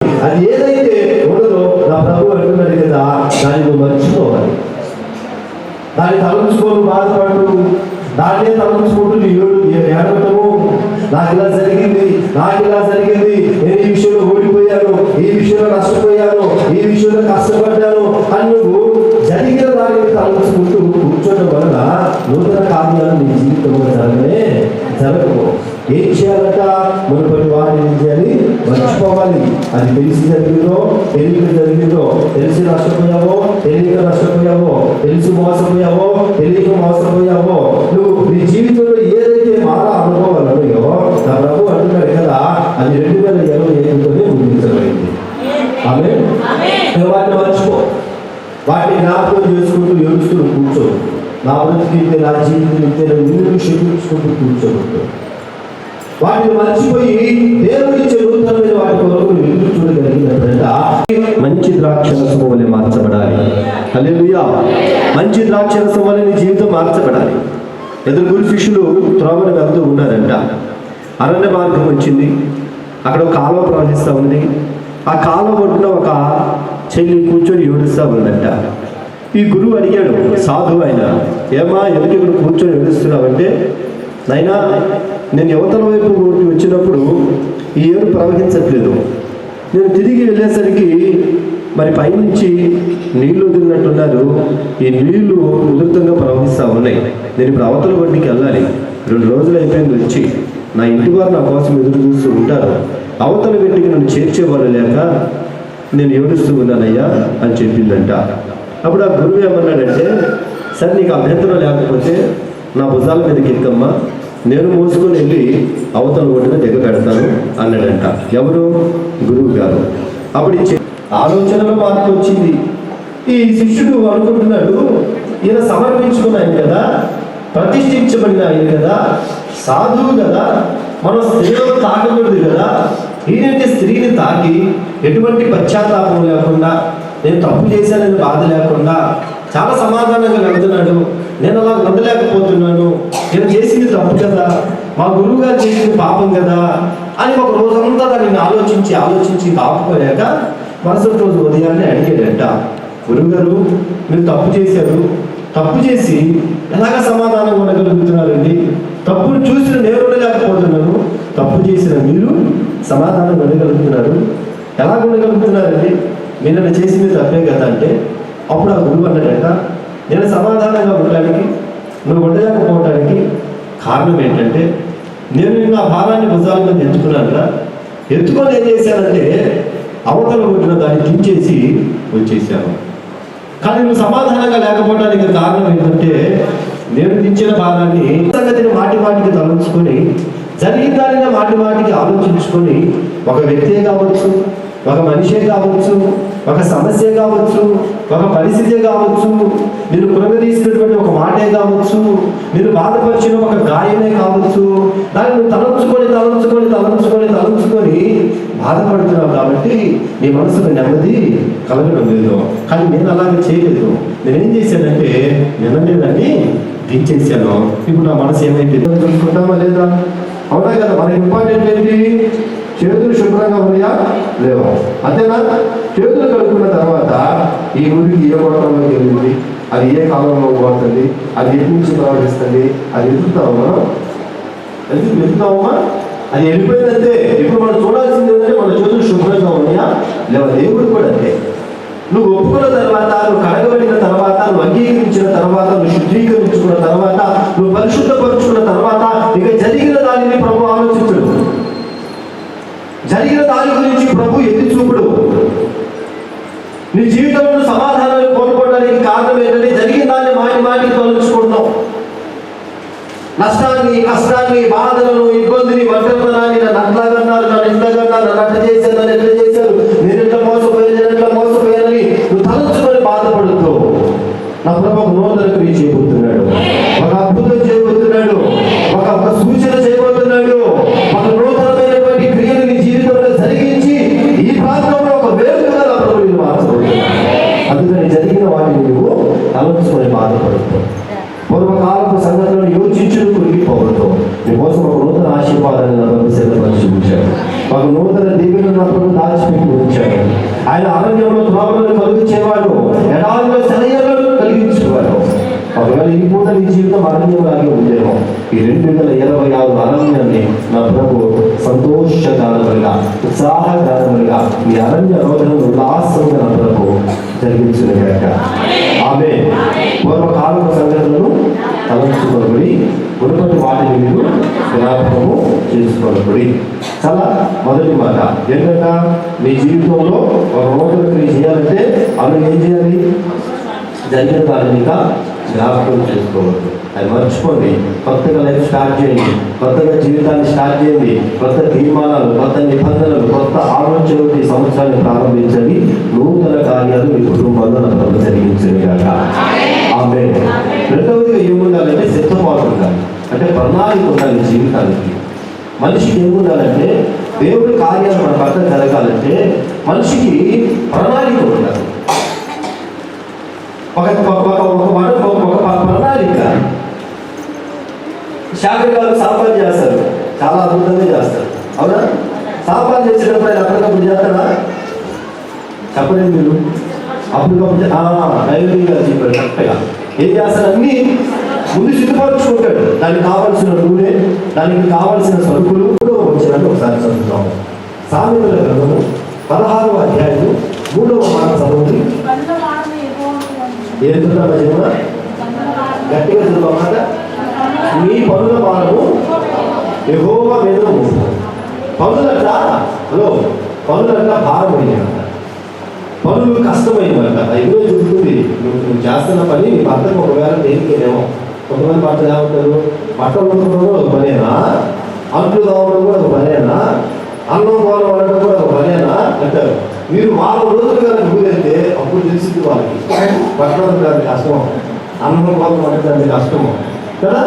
అది ఏదైతే ఉండదో నా ప్రభు అంటున్నాడు కదా, దాన్ని నువ్వు మర్చిపోవాలి. దాన్ని తలంచుకోను బాధపడు, దాన్నే తలంచుకుంటూ ఏడవటము, నాకు ఇలా జరిగింది, నాకు ఇలా జరిగింది, నేను ఈ విషయంలో ఓడిపోయాను, ఈ విషయంలో నష్టపోయాను, ఈ విషయంలో కష్టపడ్డాను అని నువ్వు జరిగిన దానిని తలంచుకుంటూ కూర్చోవడం వలన నూతన కార్యాలు నీ జీవితంలో జరగవు. ఏం చేయాలంట? మునుపటి వారిని ఏం చేయాలి? మర్చిపోవాలి. అది తెలిసి జరిగిందో తెలియక జరిగిందో, తెలిసి నష్టపోయావో తెలియక నష్టపోయావో, తెలిసి మోసపోయావో తెలియక మోసపోయావో, నువ్వు నీ జీవితంలో ఏదైతే మారా అనుభవాలు ఉన్నాయో నా ప్రభు అంటున్నాడు కదా, అది 2025లోనే ముగించబడింది. ఆమె వాటిని మర్చిపో, వాటిని జ్ఞాపకం చేసుకుంటూ ఏడుస్తూ కూర్చో. నా బ్రతికి నా జీవితం ఇంతే, నిన్ను క్షమించుకుంటూ కూర్చోబట్టు. వాటిని మర్చిపోయి దేవుడిచ్చే నూతనమైన వాటి కొరకు ఎదురు చూడగలిగినట్ట మంచి ద్రాక్షరసం వలె మార్చబడాలి. హల్లెలూయా. మంచి ద్రాక్షరసం వలె నీ జీవితం మార్చబడాలి. ఎదురుగురు శిష్యులు త్రోవను వెళ్తూ ఉన్నారంట. అరణ్య మార్గం వచ్చింది, అక్కడ ఒక కాలువ ప్రవహిస్తూ ఉంది. ఆ కాలువ ఒడ్డున ఒక చెల్లి కూర్చొని ఏడుస్తూ ఉందంట. ఈ గురువు అడిగాడు, సాధువు ఆయన, ఏమా ఎందుకు ఇక్కడ కూర్చొని ఏడుస్తున్నావంటే, నైనా నేను యువతల వైపు వచ్చినప్పుడు ఈ ఏరు ప్రవహించట్లేదు, నేను తిరిగి వెళ్ళేసరికి మరి పైనుంచి నీళ్లు వదిలినట్టున్నారు, ఈ నీళ్లు ఉధృతంగా ప్రవహిస్తూ ఉన్నాయి, నేను ఇప్పుడు అవతల ఒడ్డుకి వెళ్ళాలి, 2 రోజులు అయిపోయింది వచ్చి, నా ఇంటి వారు నా కోసం ఎదురు చూస్తూ ఉంటారు, అవతల వెంటికి నన్ను చేర్చేవాళ్ళు లేక నేను ఏడుస్తూ ఉన్నానయ్యా అని చెప్పిందంట. అప్పుడు ఆ గురువు ఏమన్నాడంటే, సరే నీకు అభ్యంతరం లేకపోతే నా భుజాల మీదకి ఎక్కమ్మా, నేను మోసుకొని వెళ్ళి అవతల ఒడ్డున పెడతాను అన్నాడంట. ఎవరు? గురువు గారు. అప్పుడు ఆలోచనలో మార్పు వచ్చింది. ఈ శిష్యుడు అనుకుంటున్నాడు, ఈయన సమర్పించుకున్న ఆయన కదా, ప్రతిష్ఠించబడిన ఆయన కదా, సాధువు కదా, మనం స్త్రీలను తాకకూడదు కదా, ఈయనంటే స్త్రీని తాకి ఎటువంటి పశ్చాత్తాపం లేకుండా, నేను తప్పు చేశానని బాధ లేకుండా చాలా సమాధానంగా వెళ్తున్నాడు. నేను అలా ఉండలేకపోతున్నాను, నేను చేసింది తప్పు కదా, మా గురువు గారు చేసింది పాపం కదా అని ఒక రోజంతా దాన్ని ఆలోచించి కాపుకోలేక మరుసటి రోజు ఉదయాన్నే అడిగాడంట, గురువుగారు మీరు తప్పు చేశారు, తప్పు చేసి ఎలాగ సమాధానం ఉండగలుగుతున్నారండి? తప్పును చూసిన నేను ఉండలేకపోతున్నాను, తప్పు చేసిన మీరు సమాధానం ఉండగలుగుతున్నారు, ఎలా ఉండగలుగుతున్నారండి? మీరు చేసింది తప్పే కదా అంటే, అప్పుడు ఆ గురువు అన్నాడంట, నేను సమాధానంగా ఉండడానికి నువ్వు ఉండలేకపోవడానికి కారణం ఏంటంటే, నేను నా భారాన్ని భుజాల మీద ఎత్తుకున్నాను కదా, ఎత్తుకొని ఏం చేశానంటే అవతల కొట్టిన దాన్ని దించేసి వచ్చేసాను. కానీ నువ్వు సమాధానంగా లేకపోవడానికి కారణం ఏంటంటే, నేను దించిన భారాన్ని సంగతిని మాటికి తలంచుకొని, జరిగిన దానిని మాటికి ఆలోచించుకొని, ఒక వ్యక్తే కావచ్చు, ఒక మనిషే కావచ్చు, ఒక సమస్య కావచ్చు, ఒక పరిస్థితే కావచ్చు, నేను కృంగదీసినటువంటి ఒక మాటే కావచ్చు, నేను బాధపరిచిన ఒక గాయమే కావచ్చు, దాన్ని నువ్వు తలంచుకొని బాధపడుతున్నావు కాబట్టి నీ మనసులో నెమ్మది కలగడం లేదు. కానీ నేను అలాగే చేయలేదు. నేనేం చేశానంటే నిన్ననే దాన్ని దించేశాను. ఇప్పుడు నా మనసు ఏమైంది తెలుసుకుంటామా లేదా? అవునా కదా? మన ఇంపార్టెంట్ ఏంటి? చేతులు శుభ్రంగా ఉన్నాయా లేవా? అంతేనా? చేతులు కడుక్కున్న తర్వాత ఈ ఊరికి ఏ గొడవలోకి వెళ్ళింది, అది ఏ కాలంలో పోతుంది, అది ఎటు నుంచి ప్రవహిస్తుంది, అది వెతుకుతామా? అది వెళ్ళిపోయిందంటే ఇప్పుడు మనం చూడాల్సింది ఏంటంటే మన చేతులు శుభ్రంగా ఉన్నాయా లేవా? దేవుడు కూడా అంతే. నువ్వు ఒప్పుకున్న తర్వాత, నువ్వు కడగబడిన తర్వాత, నువ్వు అంగీకరించిన తర్వాత, నువ్వు శుద్ధీకరించుకున్న తర్వాత, నువ్వు పరిశుద్ధపరుచుకున్న తర్వాత ఇక జరిగిన దానిని ప్రభు ఆలోచించడు, జరిగిన దాని గురించి ప్రభు ఎత్తి చూపుడు. నీ జీవితంలో సమాధానాలు కోల్పోవడానికి కారణం ఏంటంటే జరిగిన దాన్ని మాటికి తొలగించుకుంటున్నావు. నష్టాన్ని, కష్టాన్ని, బాధలను, ఇబ్బందిని, ఒంటరితనాన్ని, నన్ను అట్లాగన్నారు, నన్ను ఇంతగన్నారు, నన్ను అట్లా చేశాను, నన్ను ఎట్లా చేశారు, నేను ఎట్లా మోసపోయానని నువ్వు తలంచుకొని బాధపడుతూ నా ప్రభు ఒక నూతన క్రియ చేయబోతున్నాడు, ఒక అద్భుతం చేయబోతున్నాడు, ఒక సూచన చేయబోతున్నాడు, ఒక నూతనమైనటువంటి క్రియలు నీ జీవితంలో జరిగించి ఈ ప్రాంతంలో ఒక వేరుగా నా ప్రభు మార్చబోతున్నాడు. అందుకని జరిగిన వాటిని నువ్వు తలంచుకొని బాధపడుతూ పూర్వకాలపు సంగతులను యోచించుకు కురిగిపోవడంతో నీ కోసం ఒక నూతన ఆశీర్వాదాన్ని నా ప్రభు సిద్ధపరిచి ఉంచాడు. ఒక నూతన దీవెనలు నా ప్రభు దాచిపెట్టి వచ్చాడు. ఆయన అరణ్యంలో త్రోవలను కలిగించేవాడు, ఎడారిలో సెలయేళ్లను కలిగించేవాడు. ఒకవేళ ఈ పూట నీ జీవితం అరణ్యంలాగే ఉండేమో, ఈ 2026 అరణ్యాన్ని నా ప్రభు సంతోషకాలములుగా, ఉత్సాహకాలములుగా ఈ అరణ్య రోజులను ఉల్లాసంగా నా ప్రభు జరిగించుగాక. ఆమె పూర్వకాలపు సంగతులను తలంచుకోబడి మునుపటి వాటిని మీరు జ్ఞాపకము చేసుకోబడి. చాలా మొదటి మాట ఏంటంటే, మీ జీవితంలో ఒక నూతన క్రియ చేయాలంటే అందులో ఏం చేయాలి? జరిగిన దాన్ని ఇంకా జ్ఞాపకం చేసుకోవద్దు. అది మర్చిపోండి. కొత్తగా లైఫ్ స్టార్ట్ చేయండి, కొత్తగా జీవితాన్ని స్టార్ట్ చేయండి. కొత్త తీర్మానాలు, కొత్త నిబంధనలు, కొత్త ఆలోచనలు ఈ సంవత్సరాన్ని ప్రారంభించండి. నూతన కార్యాలు మీ కుటుంబంలో నా ప్రభు జరిగించండి కాక. ఆమె రెండవదిగా ఏముండాలంటే సిద్ధపాటు ఉండాలి. అంటే ప్రణాళిక ఉండాలి జీవితానికి. మనిషికి ఏముండాలంటే దేవుడి కార్యాలు మన పక్కన జరగాలంటే మనిషికి ప్రణాళిక ఉండాలి. ఒక ప్రణాళిక. శాఖర్ గారు సాంబార్ చేస్తారు, చాలా అద్భుతంగా చేస్తారు, అవునా? సాంబార్ చేసేటప్పుడు ఆయన అప్పటికప్పుడు చేస్తారా? చెప్పలేదు మీరు? అప్పటికప్పుడు డైవరీ గారు చెప్పారు కరెక్ట్గా. ఏం చేస్తారు? అన్నీ ముందు సిద్ధపరుచుకుంటాడు. దానికి కావాల్సిన నూనె, దానికి కావాల్సిన సరుకులు కూడా వచ్చినట్టు ఒకసారి చదువుతాము. సామెతల గ్రంథము 16వ అధ్యాయము 3వ మాట చదువుతుంది. ఏడుతున్న జీవన గట్టిగా చదువుమాట. మీ పనుల భారము యెహోవా మీద మోపు. పనులంట భారం అయ్యాక, పనులు కష్టమైనవంట. ఇవే చూస్తుంది. నువ్వు చేస్తున్న పని నీ భర్తకు ఒకవేళ తేలికేనేమో. కొంతమంది భర్తలు ఏమంటారు? బట్టలు వండుకోవడం ఒక పనేనా, అంట్లు కావడం కూడా ఒక పనేనా, అన్నం కూర వండడం కూడా ఒక పనేనా అంటారు. మీరు 4 రోజులు కనుక ఊరెళ్తే అప్పుడు తెలిసింది వాళ్ళకి బట్టలు వండడానికి కష్టమో, అన్నం కూర వండడానికి కష్టమో కదా.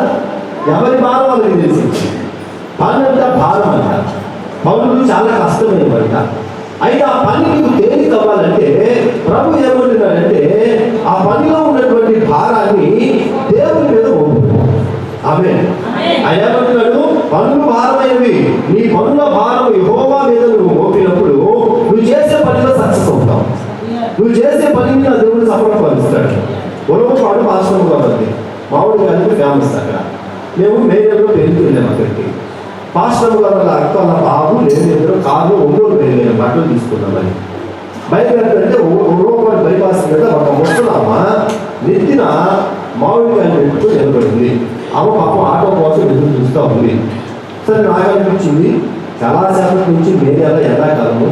ఎవరి భారం వాళ్ళకి తెలిసింది. పని అంట భారం అంట, పనులు చాలా కష్టమైనవంట. అయితే ఆ పని నీకు తేలిక అవ్వాలంటే ప్రభు ఏమంటున్నాడంటే ఆ పనిలో ఉన్నటువంటి భారాన్ని దేవుని మీద మోపు. ఆమె ఆయన ఏమంటున్నాడు? పనులు భారమైనవి, నీ పనుల భారం యెహోవా మీద నువ్వు మోపినప్పుడు నువ్వు చేసే పనిలో సక్సెస్ అవుతావు. నువ్వు చేసే పనిని నా దేవుడు సఫలపరుస్తాడు. ఉలవపాడు ఆశ్రమం కాబట్టి మామిడి గారికి ఫేమస్. అక్కడ మేము మేడలో పెళ్లికి వెళ్ళాము. అక్కడికి పాస్టర్ గారు అక్క వాళ్ళ బాబు లేదు, ఇద్దరు కార్లు ఒంగోలు వెళ్ళాను బట్టలు తీసుకున్నామని. బయలుదేరంటే ఉలవపాడు బైపాస్ మీద ఒక ముసలామా నెత్తిన మామిడికాయలు పెట్టుకుని నిలబడింది. ఆమె పాపం ఆటో కోసం ఎదురు చూస్తూ ఉంది. సరే నాకు అనిపించింది, చాలాసేపటి నుంచి మేడలో ఎండాకాలము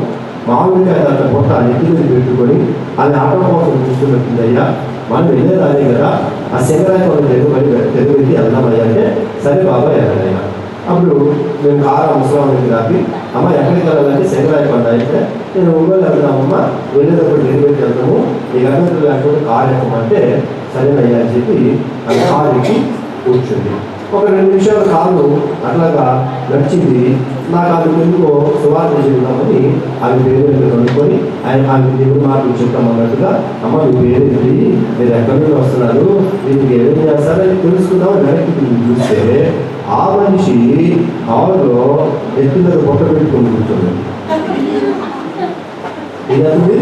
మామిడికాయ అంత పొట్ట నెత్తి మీద పెట్టుకొని అది ఆటో కోసం చూస్తున్నట్టుంది. అయ్యా మనం వెళ్ళేదాన్ని కదా, ఆ శంకరాయ కొండ తెలుగుకి వెళ్దామయ్యా అంటే సరే బాబా వెళ్ళాలయ్యా. అప్పుడు మేము కారు ముసలాం కాపి అమ్మ ఎక్కడికి వెళ్ళాలంటే శంకరాయ కొండ అయితే నేను ఒంగోలు వెళ్దామమ్మా, వెళ్ళేటప్పుడు నిలబెట్టి వెళ్తాము, నీకు అభ్యంతరం లేకపోతే కారు ఎక్కమంటే సరేనయ్యా అని చెప్పి ఆ కారుకి కూర్చుంది. ఒక 2 నిమిషాల కారు అట్లాగా నడిచింది. నాకు అది ఎందుకో సువార్త చెబుతామని ఆమె పేరు కనుక్కొని ఆమె దేవుడు మాటలు చెప్తామన్నట్టుగా, అమ్మ మీ పేరేంటి, మీరు ఎక్కడి నుండి వస్తున్నారు, మీకు ఏం చేస్తారని తెలుసుకుందాం. వెనక్కి చూస్తే ఆ మనిషి కారులో ఎత్తి మీద పొట్ట పెట్టుకొని కూర్చుంది. ఏదండి?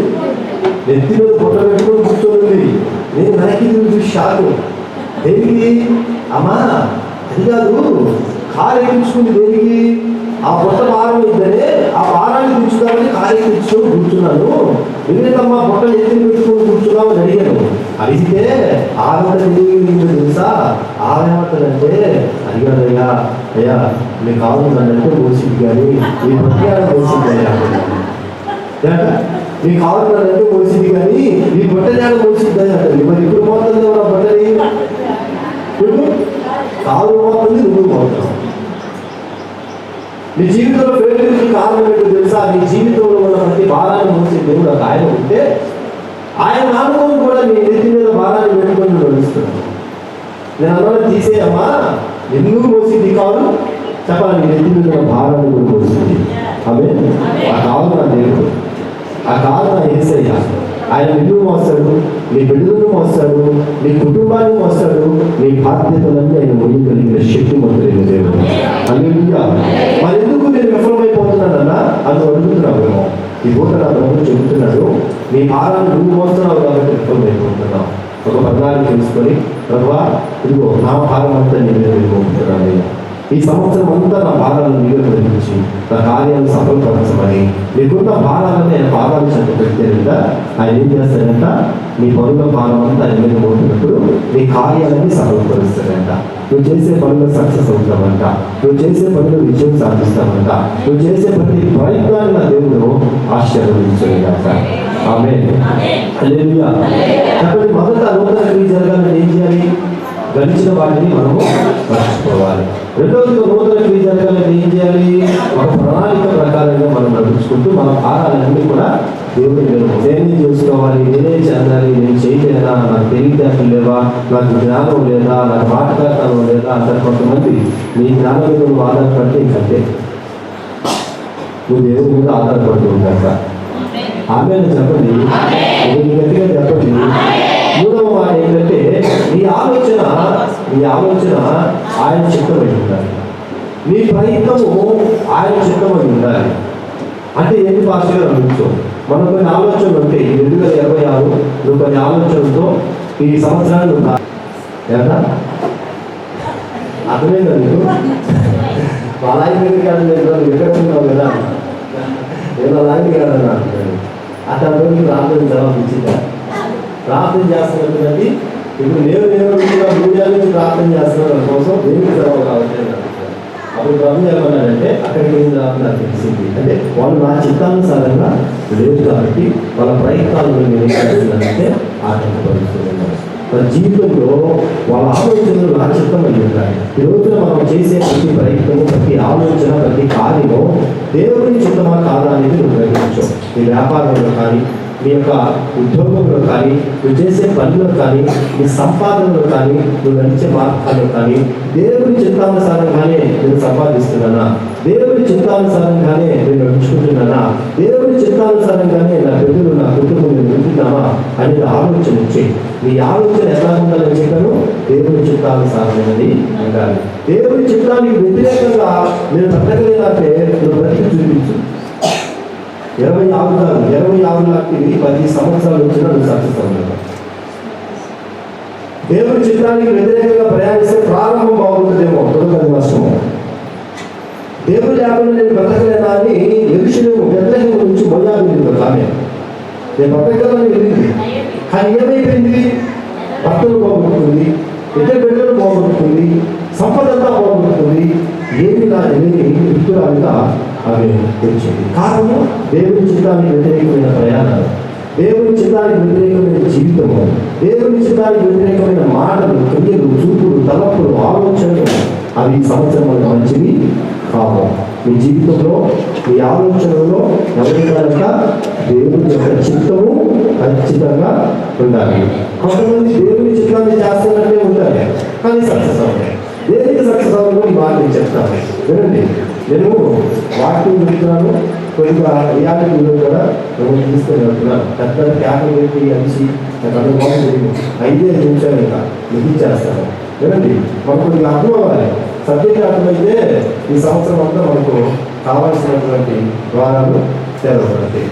ఎత్తి మీద పొట్ట పెట్టుకొని కూర్చోండి. నేను వెనక్కి చూసి షాకు. దేనికి? అమ్మా అది కాదు, కారు ఎక్కించుకుంది దేనికి? ఆ పొట్ట భారం ఇద్దరే, ఆ భారాన్ని కూర్చుదామని కారు ఎక్కించుకొని కూర్చున్నాను. ఎందుకంటమ్మా పొట్ట ఎత్తి పెట్టుకొని కూర్చున్నామని అడిగాను. అడిగితే ఆవిడ తెలుసా? ఆవేమంటారంటే అది కాదయ్యా, అయ్యా మీ కాదు నన్నంటే మోసింది కానీ మీ పొట్ట మోసింది అయ్యా, మీ కాదు నన్నంటే మోసింది కానీ మీ పొట్టజాడ మోసింది అయ్యా అంటారు. మరి ఇప్పుడు పోతుంది ఎవరు ఆ పొట్టని? కాదు పోతుంది, నువ్వు పోతావు. నీ జీవితంలో ఫెయిల్యూర్కి కారణం ఏంటో తెలుసా? నీ జీవితంలో ఉన్న ప్రతి భారాన్ని మోసే దేవుడు ఒక ఆయన ఉంటే ఆయన అనుకోని కూడా నీ నెత్తి మీద భారాన్ని పెట్టుకొని నువ్వు నడుస్తున్నావు. నేను అన్నది తీసేయమ్మా, ఎందుకు మోసింది కాదు చెప్పాలి, నీ నెత్తి మీద భారాన్ని కూడా మోసింది. ఆమె ఆ కాదు నా దేవుడు, ఆ కాదు నా యేసయ్య. ఆయన నిన్ను మోస్తాడు, నీ బిడ్డలను మోస్తాడు, నీ కుటుంబాన్ని మోస్తాడు, నీ బాధ్యతలన్నీ ఆయన ముందు కలిగిన శక్తిమంతుడైన దేవుడు. హల్లెలూయా. మరి ఎందుకు నేను విఫలమైపోతున్నాను మోస్తున్నాడన్నా అని అడుగుతున్నావేమో. ఈ పూట నా ప్రభు చెబుతున్నాడు, నీ భారాన్ని నువ్వు మోస్తున్నావు కాబట్టి విఫలమైపోతున్నావు. ఒక పద్నాలుగు తెలుసుకొని, ప్రభువా ఇదిగో నా భారం అంతా నీ మీద వెళ్ళిపోతున్నాను. ఈ సంవత్సరం అంతా నా భారాలను నీళ్ళు తొలగించి నా కార్యాలను సఫలపరచమని నీకున్న భారాలను ఆయన పాదాలు చెంత పెట్టేదంట. ఆయన ఏం చేస్తాడంట, నీ పనుల భారం అంతా ఆయన మీద మోపినప్పుడు నీ కార్యాలని సఫలపరుస్తాడంట. నువ్వు చేసే పనులు సక్సెస్ అవుతావంట. నువ్వు చేసే పనులు విజయం సాధిస్తావంట. నువ్వు చేసే ప్రతి ప్రయత్నాన్ని నా దేవుడు ఆశీర్వదించాక. ఆమేన్. హల్లెలూయా. కాబట్టి మొదట నూతన క్రియ జరగాలని ఏం చేయాలి? గడిచిన వాటిని మనము మర్చిపోవాలి. రెండవదిగా నూతన క్రియ జరగాలని ఏం చేయాలి? ఒక ప్రణాళిక ప్రకారంగా మనం నడుచుకుంటూ మన భారాలన్నీ కూడా దేవుడి నేనే చేసుకోవాలి, నేనే చెందాలి, నేను చేయలేదా, నాకు తెలివితేటలు లేవా, నాకు జ్ఞానం లేదా, నాకు మాట్లాడటం లేదా అంటారు కొంతమంది. నీ జ్ఞానం మీద నువ్వు ఆధారపడితే ఇంకంటే నువ్వు దేవుడి మీద ఆధారపడుతూ ఉంటాక. ఆమెను చెప్పండి, గట్టిగా చెప్పండి. మూడవ మాట ఏంటంటే నీ ఆలోచన ఆయన చిత్తమై ఉండాలి. నీ ప్రయత్నము ఆయన చిత్తమై ఉండాలి. అంటే ఏంటి పాస్టర్ గారు అనుకో, మనం కొన్ని ఆలోచనలు ఉంటాయి. 2026 నువ్వు కొన్ని ఆలోచనలతో ఈ సంవత్సరాలు ఏదా అర్థమైందా నీకు? అలాగే కాదు, ఎక్కడ ఉన్నావు కదా, ఏదో అలాగే కాదన్నా అట్లా ప్రార్థన జవాబు ఇచ్చిందా? ప్రార్థన చేస్తున్నది ఇప్పుడు నేను 3 ఏళ్ళ నుంచి ప్రార్థన చేస్తున్నాను దాని కోసం దేనికి జవాబు కావచ్చు. అప్పుడు ప్రభు ఏమన్నాడంటే అక్కడికి ఏం జవాబు నాకు తెలిసింది అంటే వాళ్ళు నా చిత్తానుసారంగా లేదు కాబట్టి వాళ్ళ ప్రయత్నాలను నేను ఏం చేస్తున్నానంటే ఆటంకపరుస్తున్నాను. మన జీవితంలో వాళ్ళ ఆలోచనలు నా చిత్తం అయి ఉంటాయి. ఈ రోజున మనం చేసే ప్రతి ప్రయత్నము, ప్రతి ఆలోచన, ప్రతి కార్యము దేవుని చిత్తమా కాదా అనేది నువ్వు గ్రహించు. నీ వ్యాపారంలో కానీ, నీ యొక్క ఉద్యోగంలో కానీ, నువ్వు చేసే పనుల్లో కానీ, నీ సంపాదనలో కానీ, నువ్వు నడిచే మార్గాల్లో కానీ దేవుని చిత్తానుసారంగానే నేను సంపాదిస్తున్నానా, దేవుని చిత్తానుసారంగానే నేను నడుచుకుంటున్నానా, దేవుని చిత్తానుసారంగానే నా బిడ్డలు, నా కుటుంబం నేను ఉంటున్నామా అనేది ఆలోచన చేయి. నీ ఆలోచన ఎలా ఉండాలని చెప్పాను? దేవుని చిత్తానుసారమైనది ఉండాలి. దేవుని చిత్తానికి వ్యతిరేకంగా నేను బ్రతకలేదంటే నువ్వు బ్రతికి చూపించు. 26 లాంటివి 10 సంవత్సరాలు వచ్చినా నువ్వు సక్సెస్ అవుతావు. దేవుని చిత్తానికి వ్యతిరేకంగా ప్రయాణిస్తే ప్రారంభం బాగుంటుందేమో, తొలగది నష్టము. దేవుడు లేకుండా నేను బ్రతకలేదా అని యెరూషలేము బెత్లెహేము నుంచి మోయాబు వెళ్ళింది ఆమె. నేను బ్రతకలేదని వెళ్ళింది, కానీ ఏమైపోయింది? భర్తలు పోగొట్టుకుంది, ఇద్దరు బిడ్డలు పోగొట్టుకుంది, సంపద అంతా పోగొట్టుకుంది. ఏమి లేని వృత్తురాలుగా ఆమె వచ్చింది. కారణం దేవుని చిత్తానికి వ్యతిరేకమైన ప్రయాణాలు, దేవుని చిత్తానికి వ్యతిరేకమైన జీవితము, దేవుని చిత్తానికి వ్యతిరేకమైన మాటలు, క్రియలు, చూపులు, తలపులు, ఆలోచనలు అవి ఈ సంవత్సరం మంచివి కావు. మీ జీవితంలో, మీ ఆలోచనలో ఎవరికైనా దేవుని యొక్క చిత్తము ఖచ్చితంగా ఉండాలి. కొంతమంది దేవుని చిత్తాన్ని చేస్తున్నట్టే ఉంటారు కానీ సక్సెస్ అవుతాయి. దేనికి సక్సెస్ అవ్వడం ఈ మాట నేను చెప్తాను వినండి. నేను వాకింగ్ వెళ్తున్నాను, కొద్దిగా రియాలిటీలో కూడా నేను తీసుకొని వెళ్తున్నాను. పెద్ద క్యాబిన్ పెట్టి కలిసి నాకు అనుభవం జరిగింది. 5 నిమిషాలు ఇంకా ముగించేస్తాను. వినండి, మనకు కొద్దిగా అర్థం అవ్వాలి. సబ్జెక్ట్ అర్థమైతే ఈ సంవత్సరం అంతా మనకు కావాల్సినటువంటి ద్వారాలు తెరవబడతాయి.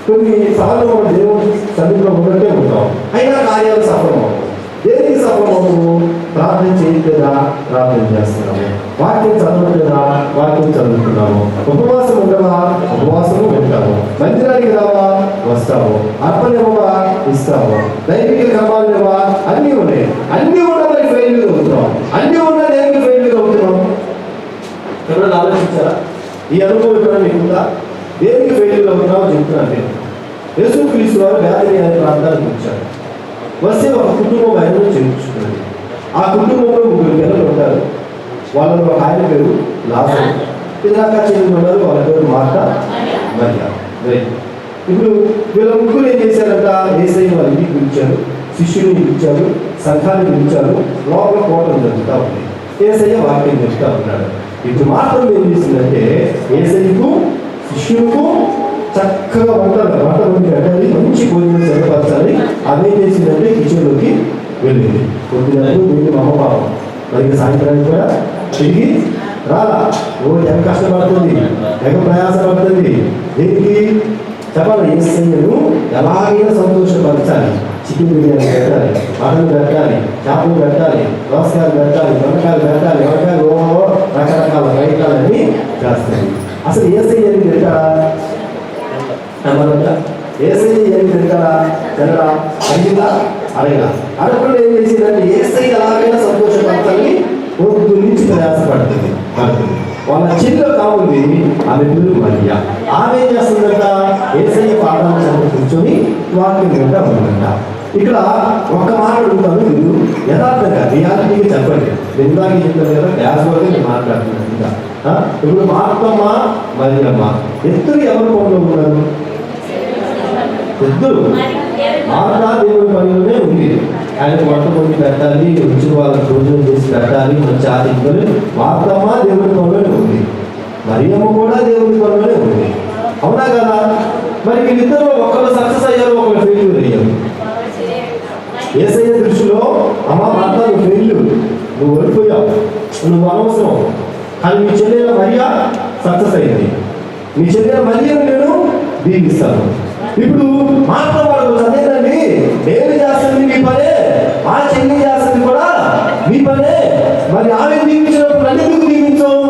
కొన్నిసార్లు మనం దేవుని సన్నిధిలో ఉన్నట్టే ఉంటాం, అయినా కార్యాలు సఫలం అవుతాం. దేనికి సఫలం అవుతాము? ప్రార్థన చేయట్లేదా? ప్రార్థన చేస్తున్నాము. వాక్యం చదవట్లేదా? వాక్యం చదువుతున్నాము. ఉపవాసం ఉండవా? ఉపవాసము ఉంటాము. మందిరానికి రావా? వస్తాము. అర్పణ ఇవ్వవా? ఇస్తాము. దైవిక క్రమాలు ఇవ్వవా? అన్నీ ఉన్నాయి. అన్నీ ఉండడానికి ఫెయిల్యూర్ అవుతున్నాం. అన్నీ ఉన్నా దేనికి ఫెయిల్యూర్ అవుతున్నాం? ఎవరైనా ఆలోచించారా? ఈ అనుభవం ఎక్కడ మీకుందా? దేనికి ఫెయిల్యూర్ అవుతున్నామో చెప్తున్నాను నేను. యేసుక్రీస్తు వారు వ్యాధి అనే ప్రాంతానికి వచ్చారు. వస్తే ఒక కుటుంబం ఆయనను చేర్చుకున్నది. ఆ కుటుంబంలో 3 పిల్లలు ఉంటారు. వాళ్ళలో ఒక ఆయన పేరు లాజరు, ఇలాగా చెల్లి ఉన్నారు, వాళ్ళ పేరు మార్తా, మరియా. ఇప్పుడు వీళ్ళ ముగ్గురు ఏం చేశారంట? యేసయ్యను వాళ్ళ ఇంటికి పిలిచారు, శిష్యుని పిలిచారు, సంఘాన్ని పిలిచారు. లోపల కోటలు జరుగుతూ ఉంది. యేసయ్య వాక్యం చెప్తా ఉన్నాడు. ఇప్పుడు మాత్రం ఏం చేసిందంటే యేసయ్యకు శిష్యులకు చక్కగా వంట వండి కట్టాలి, మంచి భోజనం సిద్ధపరచాలి. అదేం చేసిందంటే కిచెన్లోకి వెళ్ళింది. కొద్దిగా వీళ్ళు అమ్మపాపం మరి సాయంత్రానికి కూడా తిరిగి రాలా. ఓ ఎంత కష్టపడుతుంది, ఎంత ప్రయాసపడుతుంది. ఎలాగైనా సంతోషపరచాలి. చికెన్ బిర్యానీ పెట్టాలి, మటన్ పెట్టాలి, చేపలు పెట్టాలి, దోసకాయలు పెట్టాలి, దొండకాయలు పెట్టాలి, వంకాయలు రకరకాల రైతాలని చేస్తాయి. అసలు ఏసయ్య అని తింటారా? ఏసయ్య అని తింటారా? తినడా? అడిగిందా? అడగదా? అడగకుండా ఏం చేసిందంటే ఏసయ్య ఎలాగైనా సంతోషపడతాని పొద్దు నుంచి ప్రయాసపడుతుంది. వాళ్ళ చెల్లిలో కావుంది ఆమె పేరు మరియా. ఆమె ఏం చేస్తుందంట? ఏసయ్య పాఠాలు చదివి కూర్చొని వాక్యం వింటా ఉందంట. ఇక్కడ ఒక్క మాట అడుగుతాను, మీరు యథార్థంగా రియాలిటీగా చెప్పండి. ఇందాక చెప్తాను కదా, గ్యాస్ వరకు నేను మాట్లాడుతున్నాను. ఇంకా ఇప్పుడు మార్తమ్మ మరియమ్మ ఇద్దరు ఎవరి పనిలో ఉన్నారు? ఇద్దరు. మార్తా దేవుడి పనిలోనే ఉంది. ఆయన వంట వండి పెట్టాలి, వచ్చిన వాళ్ళకి భోజనం చేసి పెట్టాలి, మంచి ఆతిథ్యాలు. మార్తమ్మ దేవుడి పనిలోనే ఉంది, మరియమ్మ కూడా దేవుడి పనిలోనే ఉంది. అవునా కదా? మరి వీళ్ళిద్దరు ఒకళ్ళు సక్సెస్ అయ్యారు, ఒకళ్ళు ఫెయిల్యూర్ అయ్యారు. యేసయ్య దృష్టిలో అమ్మ మార్తా నువ్వు ఫెయిల్యూర్, నువ్వు ఓడిపోయావు, నువ్వు అనవసరం. కానీ మీ చెల్లెల మరియా సక్సెస్ అయింది. మీ చెల్లెల మరియను నేను దీవిస్తాను. ఇప్పుడు మార్తా వాళ్ళు అదేనండి, నేను చేస్తుంది మీ పనే, ఆ చెల్లి చేస్తుంది కూడా మీ పనే, మరి ఆమె దీవించినప్పుడు అన్నిందుకు దీవించవు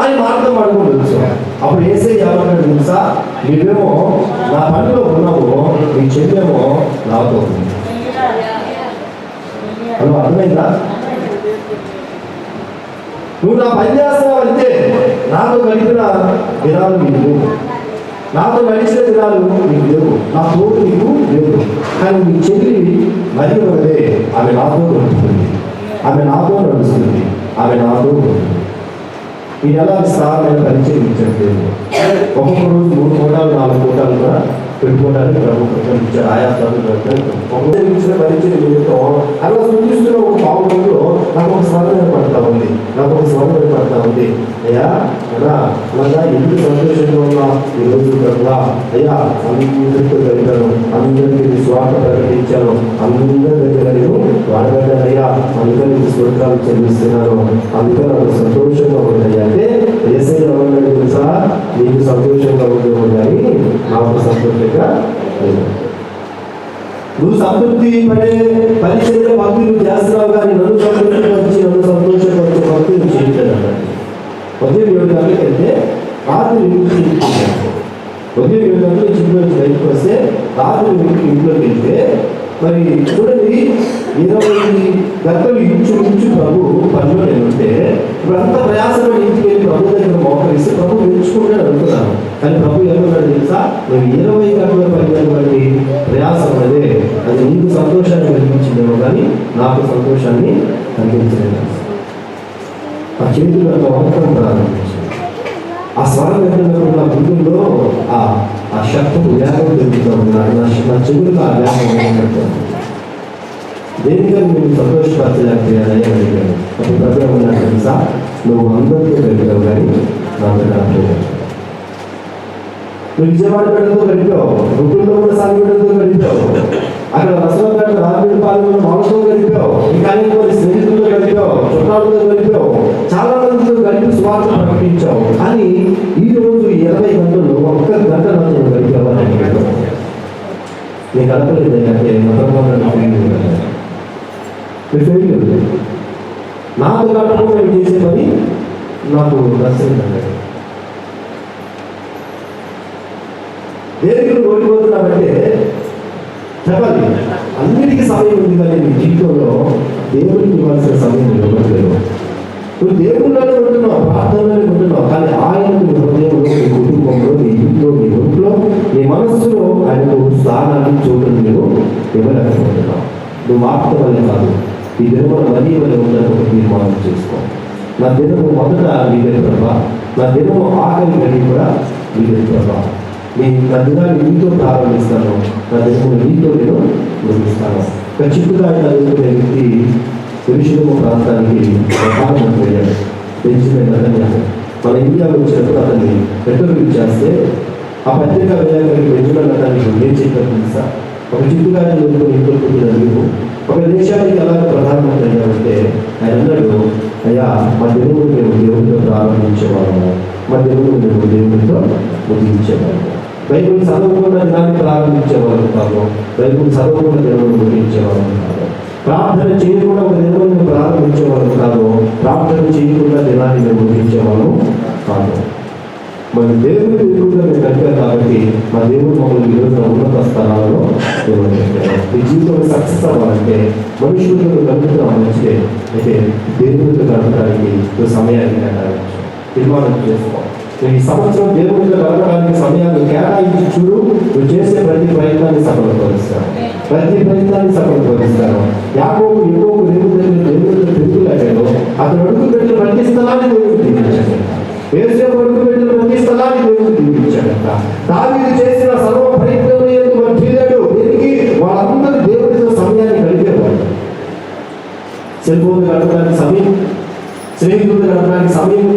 అని మార్తా పడుకోవచ్చు. అప్పుడు యేసయ్య ఏమన్నాడు తెలుసా? నువ్వేమో నా పనిలో ఉన్నావు, మీ చెల్లెమో నాతో ఉంది. అలా అర్థమైందా? నువ్వు నా పని చేస్తున్నావు అంటే నాతో గడిపిన దినాలు నీకు, నాతో నడిచిన దినాలు నీకు లేవు, నా తోడు నీకు లేవు. కానీ నీ చెల్లి మరి ఉన్నదే, ఆమె నాతో నడుస్తుంది, ఆమె నాతో నడుస్తుంది, ఆమె నాతో ఉంటుంది. ఈ నెల స్థానమైన పరిచయం ఇచ్చాడు. ఒక్కొక్క రోజు 3 కోటాలు 4 కోటాలు కూడా పెట్టుకోవడానికి ప్రభుత్వం ఇచ్చారు. ఆయా ఇచ్చిన పరిచయం ఏమిటో అలా సూచిస్తున్న ఒక పావులో నాకు ఒక స్మరణ ఏర్పడతా ఉంది, అయ్యా అలా ఎందుకు సంతోషంగా ఉన్నా ఈరోజు కదా అయ్యా, అందరితో కలిగాను, అందరికీ స్వార్థ ప్రకటించాను, అందరి దగ్గర నేను వాడగడ్డానయ్యా, అందరికీ స్వర్గాలు చెల్లిస్తున్నాను, అందుకే నాకు సంతోషంగా ఉన్నాయి. అంటే యేసయ్య ఏమన్నాడు తెలుసా? నీకు సంతోషంగా ఉండేమో కానీ నాకు సంతోషంగా లేదు. నువ్వు సంతృప్తి పడే పరిచయ భక్తి నువ్వు చేస్తున్నావు, కానీ నన్ను సంతృప్తిపరిచి నన్ను సంతోషపరిచే భక్తి నువ్వు చేయలేదు అన్నాడు. ఉదయం 7 గంటలకు వెళ్తే రాత్రి 8 ఉదయం 7 గంటలకు ఇంట్లో బయటకు వస్తే రాత్రి 8 ఇంట్లోకి వెళ్తే మరి చూడండి 20 గంటలు ఇంచు ప్రభు పనిలో నేను ఉంటే ఇప్పుడు అంత ప్రయాసంలో ఇంటికి వెళ్ళి ప్రభు దగ్గర మోకరిస్తే ప్రభు మెచ్చుకుంటాడు అనుకున్నాను. కానీ ప్రభు ఏమన్నాడు తెలుసా? నేను 20 గంటల పడినటువంటి ప్రయాసం అదే, అది నీకు సంతోషాన్ని కలిగించిందేమో కానీ నాకు సంతోషాన్ని కలిగించలేదు. ఆ చేతులు అట్లా వంకడం ప్రారంభించింది. ఆ స్వరం ఎక్కడప్పుడు నా గుండెల్లో ఆ శబ్దం వేగం పెరుగుతూ ఉన్నాడు. నా చెవులకు ఆ వేగం ఉన్నట్టు దేనికని నేను సంతోషపరచలేకపోయానని అడిగాను. అప్పుడు ప్రభు ఉన్నాడు తెలుసా? నువ్వు అందరితో గడిపావు కానీ నాతో గడపలేదు. నువ్వు విజయవాడ బిడ్డలతో గడిపావు, గుంటూరులో కూడా సాగి బిడ్డలతో గడిపావు, అక్కడ రసవపేట రాబిడి పాలన వాళ్ళతో గడిపావు, ఇంకా అనేక మంది స్నేహితులతో గడిపావు, చుట్టాలతో గడిపావు, చాలా మందితో గడిపి స్వార్థ ప్రకటించావు. కానీ ఈ రోజు 20 గంటలు 1 గంట నాతో గడిపావని అడిగావు. నేను గడపలేదు అంటే నాతో గడపకుండా నేను చేసే పని నాకు నచ్చలేదండి. దేనికి నువ్వు ఓడిపోతున్నావంటే చెప్పాలి, అన్నిటికీ సమయం ఉంది, కానీ నీ జీవితంలో దేవుడికి ఇవ్వాల్సిన సమయం ఇవ్వట్లేదు. నువ్వు దేవుళ్ళలోనే ఉంటున్నావు, ప్రార్థనలోనే ఉంటున్నావు, కానీ ఆయన నీ హృదయంలో, నీ కుటుంబంలో, నీ ఇంట్లో, నీ ఒంట్లో, నీ మనస్సులో ఆయనకు స్థానాన్ని చోటుని నువ్వు ఇవ్వలేకపోతున్నావు. నువ్వు మార్త వల్ల కాదు, ఈ దినమున మరీ వల్ల ఉందని ఒక తీర్మానం చేసుకో. నా దినము మొదట మీదే ప్రభా, నా దినము ఆఖరి గడి కూడా మీదే ప్రభా. నా దినాన్ని నీతో ప్రారంభిస్తాను, నా దినము నీతో నేను ముగిస్తాను. ఒక చిక్కుగా చదువుకునే వ్యక్తి ఎరుషలేము ప్రాంతానికి ప్రధానమంత్రి అయ్యాడు. బెంజమిన్ నెతన్యాహు మన ఇండియాలో వచ్చినప్పుడు అతన్ని ఇంటర్వ్యూ చేస్తే ఆ పత్రికా విలేకరికి బెంజమిన్ నెతన్యాహు ఏం చెప్పారు తెలుసా? ఒక చిక్కుగా చదువుకుని ఇంట్లో పుట్టిన నీవు ఒక దేశానికి ఎలా ప్రధానమంత్రి అయ్యామంటే ఆయన అన్నాడు, అయ్యా మా దేవుడు మేము దేవుడితో ప్రారంభించేవాళ్ళము, మా దేవుడు మేము దేవుడితో ముగించేవాళ్ళము. బైబిల్ చదవకుండా దినాన్ని ప్రారంభించేవాళ్ళు కాదు, బైబిల్ చదవకుండా దేవుని ముగించేవాళ్ళు కాదు, ప్రార్థన చేయకుండా ఒక దినాన్ని ప్రారంభించేవాళ్ళు కాదు, ప్రార్థన చేయకుండా దినాన్ని మేము ముగించేవాళ్ళు కాదు. మన దేవుని ఎదురుగా మేము గడిపారు కాబట్టి మా దేవుడు మమ్మల్ని ఈరోజు ఉన్నత స్థానాల్లో పెట్టారు. ఈ జీవితంలో సక్సెస్ అవ్వాలంటే మనుషులు గడుపుతున్న మంచిదే, అయితే దేవుడితో గడపడానికి సమయాన్ని కేటాయించు, తీర్మానం చేసుకో. ఈ సంవత్సరం దేవుడితో గడపడానికి సమయాన్ని కేటాయించి చూడు, నువ్వు చేసే ప్రతి ప్రయత్నాన్ని సఫలపరుస్తాను, ప్రతి ప్రయత్నాన్ని సఫలపరుస్తాను. యాకోబు దేవుడితో పెరుగులాగాడు, అతను అడుగు పెట్టిన ప్రతి స్థలాన్ని దేవుడు దీవించాడు, యోసేపు అడుగు పెట్టిన ప్రతి స్థలాన్ని దేవుడు దీవించాడట. దావీదు చేసిన సర్వ ప్రయత్నం మధ్యలేడు, దీనికి వాళ్ళందరూ దేవుడితో సమయాన్ని గడిపేవాళ్ళు. సెల్ ఫోన్ గడపడానికి సమయం, స్నేహితులు గడపడానికి సమయం,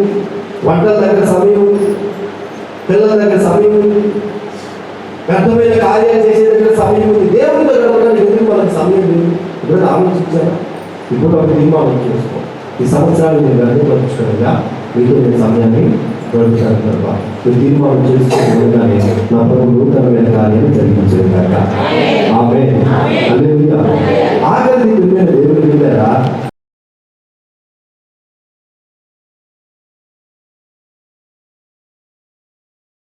వంటల దగ్గర సమయం, పిల్లల దగ్గర సమయం, వ్యర్థమైన కార్యాలు చేసే దగ్గర సమయం ఉంది. దేవుడితో గడపడానికి ఎందుకు మనకు సమయం లేదు? ఇప్పుడు ఆలోచించారా? ఇప్పుడు ఒక తీర్మానం చేసుకో, ఈ సంవత్సరాలు నేను గడిపరుచుకోగా మీతో నేను సమయాన్ని గడిపాను తప్ప మీరు తీర్మానం చేసుకోవడంగానే నా ప్రభు నూతనమైన కార్యాన్ని జరిగించేది కాక.